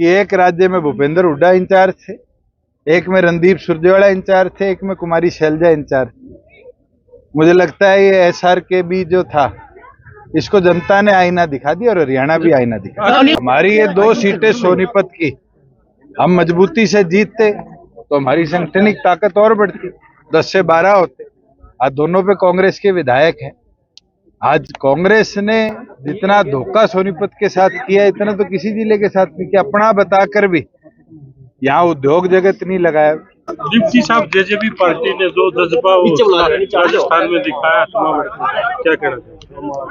कि एक राज्य में भूपेंद्र हुड्डा इंचार्ज थे, एक में रणदीप सुरजेवाला इंचार्ज थे, एक में कुमारी शैलजा इंचार्ज। मुझे लगता है ये SRKB जो था, इसको जनता ने आईना दिखा दिया और हरियाणा भी आईना दिखा। हमारी ये 2 सीटें सोनीपत की हम मजबूती से जीतते तो हमारी संगठनिक ताकत और बढ़ती, 10 से 12 होते। आज दोनों पे कांग्रेस के विधायक हैं। आज कांग्रेस ने जितना धोखा सोनीपत के साथ किया, इतना तो किसी जिले के साथ नहीं किया। अपना बताकर भी यहाँ उद्योग जगत नहीं लगाया। दीप्ति साहब, जेजेपी पार्टी ने जो जज्बा राजस्थान में दिखाया, क्या कहना चाहिए?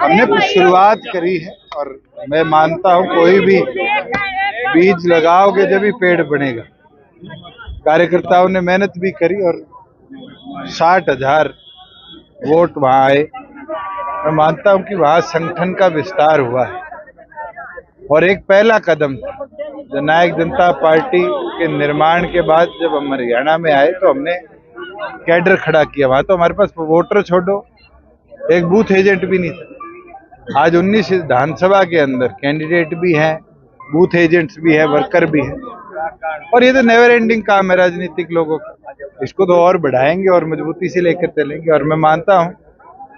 हमने कुछ शुरुआत करी है और मैं मानता हूँ कोई भी बीज लगाओगे जब भी पेड़ बनेगा। कार्यकर्ताओं ने मेहनत भी करी और 60,000 वोट वहां आए। मैं मानता हूं कि वहां संगठन का विस्तार हुआ है और एक पहला कदम था। जननायक जनता पार्टी के निर्माण के बाद जब हम हरियाणा में आए तो हमने कैडर खड़ा किया। वहां तो हमारे पास वोटर छोड़ो, एक बूथ एजेंट भी नहीं था। आज 19 विधानसभा के अंदर कैंडिडेट भी हैं, बूथ एजेंट्स भी है, वर्कर भी है। और ये तो नेवर एंडिंग काम है राजनीतिक लोगों का। इसको तो और बढ़ाएंगे और मजबूती से लेकर चलेंगे। और मैं मानता हूं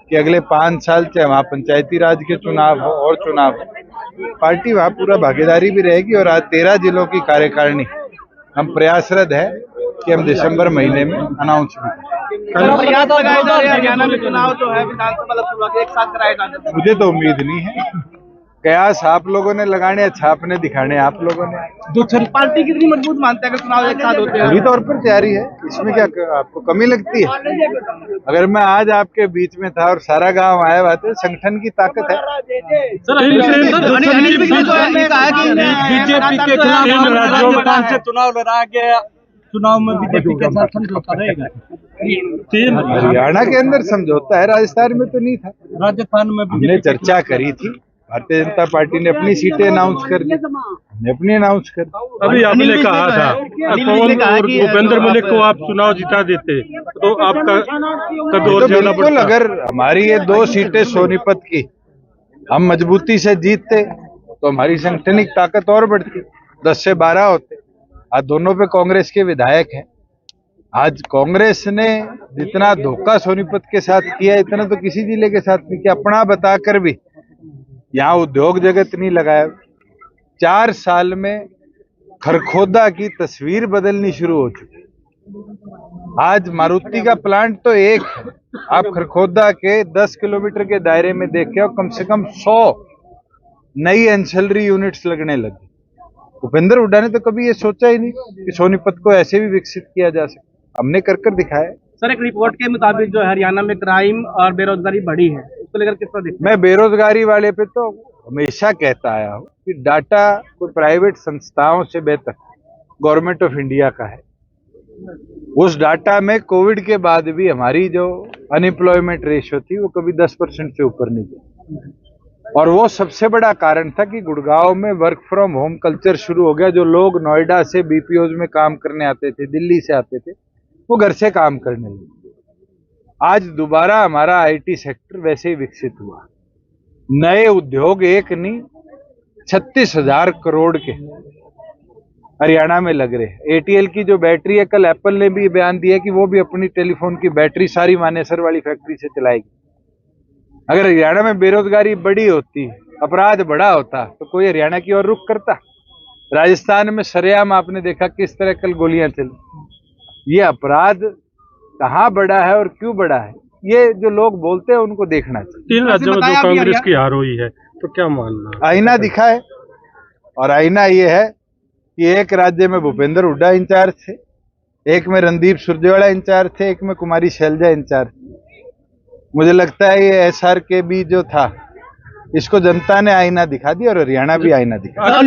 कि अगले 5 साल चाहे वहां पंचायती राज के चुनाव हो और चुनाव हो, पार्टी वहां पूरा भागीदारी भी रहेगी। और आज 13 जिलों की कार्यकारिणी हम प्रयासरत है कि हम दिसंबर महीने में अनाउंस भी हरियाणा में चुनाव जो है विधानसभा एक साथ कराए जाते। मुझे तो उम्मीद नहीं है। कयास आप लोगों ने लगाने, छापने दिखाने आप लोगों ने। जो पार्टी कितनी मजबूत मानते हैं अगर चुनाव एक साथ होते हैं? पूरी तौर पर तैयारी है, इसमें क्या आपको कमी लगती है? अगर मैं आज आपके बीच में था और सारा गांव आया हुआ तो संगठन की ताकत है। बीजेपी के खिलाफ से चुनाव लड़ा गया, चुनाव में बीजेपी के साथ समझौता रहेगा। हरियाणा के अंदर समझौता है, राजस्थान में तो नहीं था। राजस्थान में हमने चर्चा करी थी, भारतीय जनता पार्टी ने अपनी सीटें अनाउंस कर दी, हमने अपनी अनाउंस कर दी। अभी आपने कहा था भूपेंद्र मलिक को आप चुनाव जिता देते तो आपका तो बिल्कुल, अगर हमारी ये 2 सीटें सोनीपत की हम मजबूती से जीतते तो हमारी संगठनिक ताकत और बढ़ती, 10 से 12 होते। आज दोनों पे कांग्रेस के विधायक हैं। आज कांग्रेस ने जितना धोखा सोनीपत के साथ किया, इतना तो किसी जिले के साथ नहीं किया। अपना बताकर भी यहाँ उद्योग जगत नहीं लगाया। 4 साल में खरखोदा की तस्वीर बदलनी शुरू हो चुकी। आज मारुति का प्लांट तो एक है, आप खरखोदा के 10 किलोमीटर के दायरे में देखे कम से कम 100 नई एंसिलरी यूनिट्स लगने लगी। भूपेंद्र हुड्डा ने तो कभी ये सोचा ही नहीं कि सोनीपत को ऐसे भी विकसित किया जा सकता। हमने कर दिखाया। सर, एक रिपोर्ट के मुताबिक जो हरियाणा में क्राइम और बेरोजगारी बढ़ी है, उसको लेकर किस तरह देखते हैं? मैं बेरोजगारी वाले पे तो हमेशा कहता आया हूँ कि डाटा कोई प्राइवेट संस्थाओं से बेहतर गवर्नमेंट ऑफ इंडिया का है। उस डाटा में कोविड के बाद भी हमारी जो अनएम्प्लॉयमेंट रेशियो थी वो कभी 10% से ऊपर नहीं गई। और वो सबसे बड़ा कारण था कि गुड़गांव में वर्क फ्रॉम होम कल्चर शुरू हो गया। जो लोग नोएडा से BPOs में काम करने आते थे, दिल्ली से आते थे, वो घर से काम करने लगे। आज दोबारा हमारा IT सेक्टर वैसे ही विकसित हुआ। नए उद्योग एक नहीं 36,000 करोड़ के हरियाणा में लग रहे हैं। ATL की जो बैटरी है, कल एप्पल ने भी बयान दिया कि वो भी अपनी टेलीफोन की बैटरी सारी मानेसर वाली फैक्ट्री से चलाएगी। अगर हरियाणा में बेरोजगारी बड़ी होती, अपराध बड़ा होता तो कोई हरियाणा की ओर रुख करता? राजस्थान में सरेआम आपने देखा किस तरह कल गोलियां चली। ये अपराध कहाँ बड़ा है और क्यों बड़ा है, ये जो लोग बोलते हैं उनको देखना चाहिए। 3 राज्यों में जो कांग्रेस की हार हुई है तो क्या मानना? आईना दिखा है और आईना ये है कि एक राज्य में भूपेंद्र हुड्डा इंचार्ज थे, एक में रणदीप सुरजेवाला इंचार्ज थे, एक में कुमारी शैलजा इंचार्ज। मुझे लगता है ये SRKB जो था, इसको जनता ने आईना दिखा दिया और हरियाणा भी आईना दिखा।